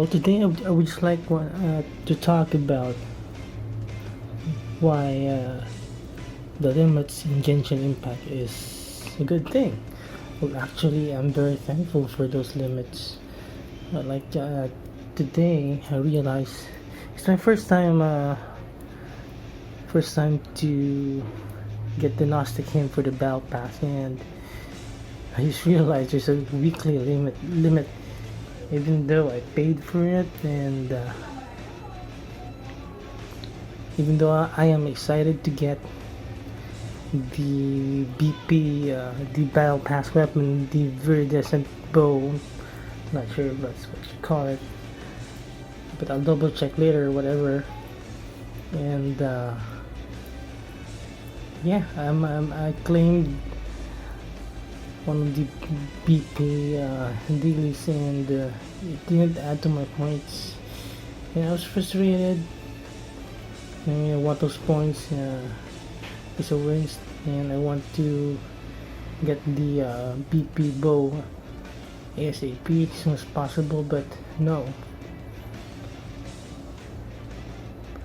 today I would just like to talk about why the limits in Genshin Impact is a good thing. Well, actually, I'm very thankful for those limits. Today, I realized it's my first time to get the Gnostic hymn for the Battle Pass, and I just realized there's a weekly limit, even though I paid for it, and even though I am excited to get the BP, the Battle Pass weapon, the Viridescent Bow. Not sure if that's what you call it, but I'll double check later, whatever. And yeah, I claimed one of the BP dailies, and it didn't add to my points, and I was frustrated. I mean, I want those points. It's a waste, and I want to get the BP bow ASAP as soon as possible, but no.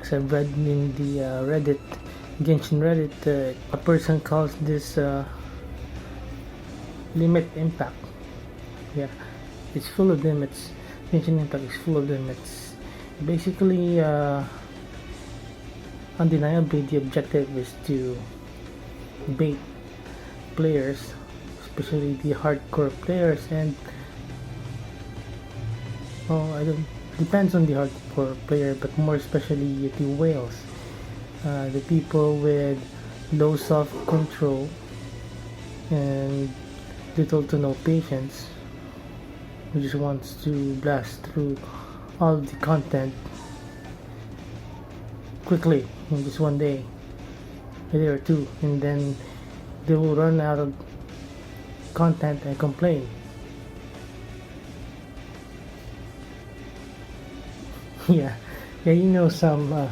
As I've read in the Reddit, Genshin Reddit, a person calls this limit impact. Yeah, it's full of limits. Genshin Impact is full of limits. Basically, undeniably, the objective is to bait players, especially the hardcore players, and I don't. Depends on the hardcore player, but more especially the whales, the people with low self-control and little to no patience, who just wants to blast through all the content quickly in just one day, a day or two, and then they will run out of content and complain. yeah, you know, some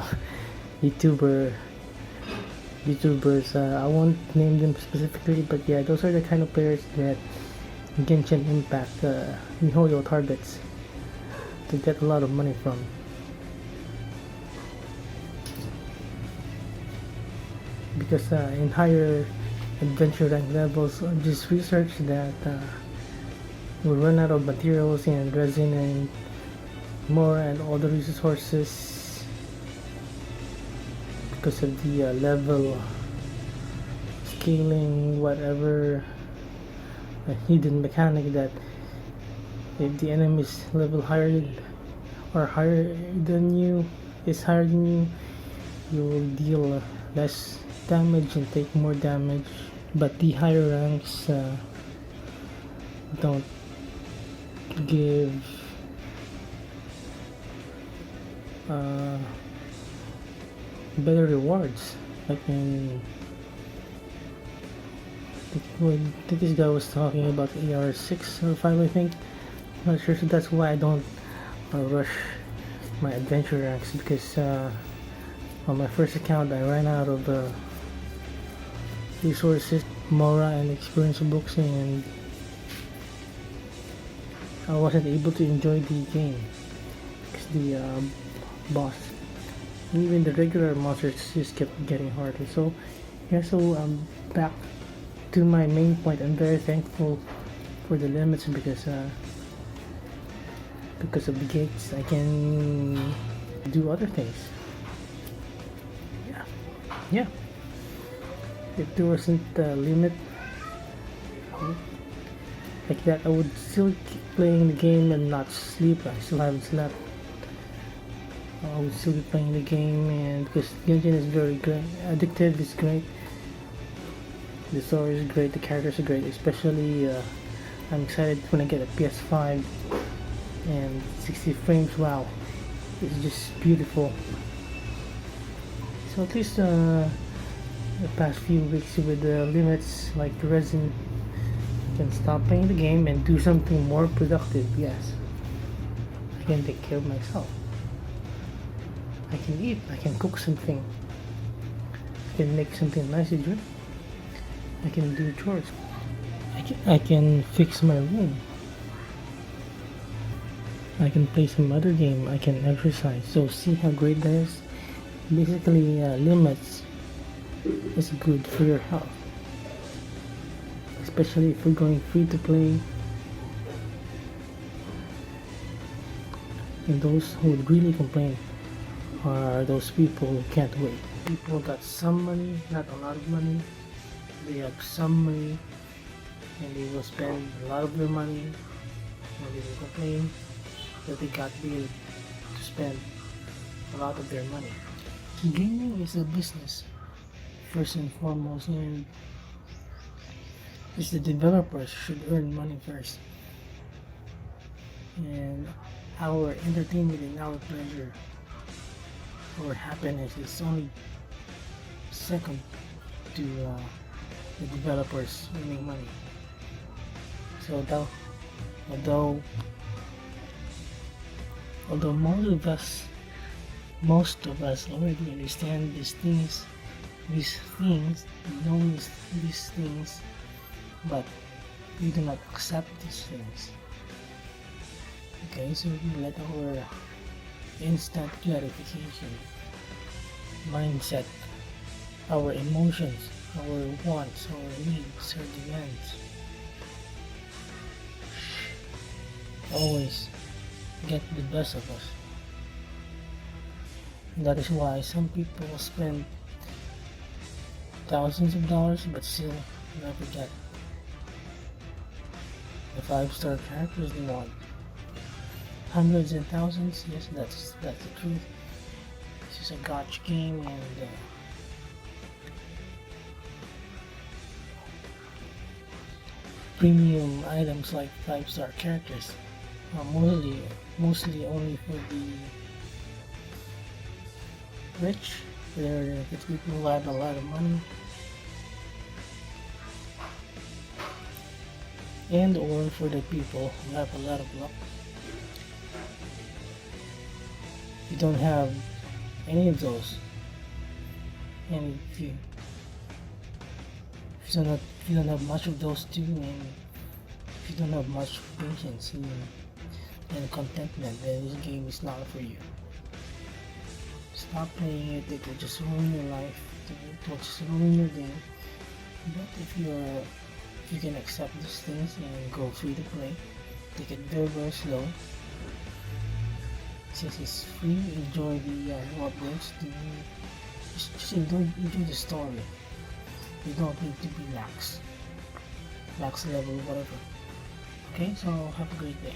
YouTubers. I won't name them specifically, but yeah, those are the kind of players that Genshin Impact Mihoyo targets to get a lot of money from. Because in higher adventure rank levels, just research that we'll run out of materials and resin and more and all the resources because of the level scaling, whatever hidden mechanic that if the enemy is level higher or higher than you, you will deal less damage and take more damage, but the higher ranks don't give better rewards. Like in this guy was talking about AR 6 or 5, I think. I'm not sure, so that's why I don't rush my adventure ranks, because on my first account I ran out of resources, Mora and experience books, and I wasn't able to enjoy the game because the boss, even the regular monsters, just kept getting harder. So yeah, back to my main point. I'm very thankful for the limits because of the gates I can do other things. Yeah. If there wasn't a limit like that, I would still keep playing the game and not sleep. I still haven't slept. I would still be playing the game, and because Genshin is very great, addictive, it's great. The story is great, the characters are great, especially I'm excited when I get a PS5 and 60 frames. Wow, it's just beautiful. So at least the past few weeks with the limits like resin, I can stop playing the game and do something more productive. Yes, I can take care of myself. I can eat, I can cook something, I can make something nice to drink, I can do chores, I can fix my room, I can play some other game, I can exercise. So see how great that is? Basically, limits is good for your health, especially if you're going free to play. And those who would really complain are those people who can't wait. People got some money, not a lot of money. They have some money and they will spend a lot of their money, and they will complain that they got billed to spend a lot of their money. Gaming is a business first and foremost, and it's the developers should earn money first, and our entertainment and our pleasure or happiness is only second to the developers earning money. So although most of us already understand these things, know these things, but we do not accept these things. Okay, so we let our instant gratification mindset, our emotions, our wants, our needs, our demands always get the best of us. And that is why some people spend thousands of dollars but still never get the 5-star characters they want. Hundreds and thousands, yes, that's the truth. This is a gotcha game, and premium items like 5-star characters are mostly only for the rich. They're the people who have a lot of money, and or for the people who have a lot of luck. If you don't have any of those, and if you don't have much of those too, and if you don't have much patience and contentment, then this game is not for you. Stop playing it. It will just ruin your life. It will just ruin your game. But if you can accept these things and go free to play, take it very slow. Since it's free, enjoy the updates. Just enjoy the story. You don't need to be max level, whatever. Okay, so have a great day.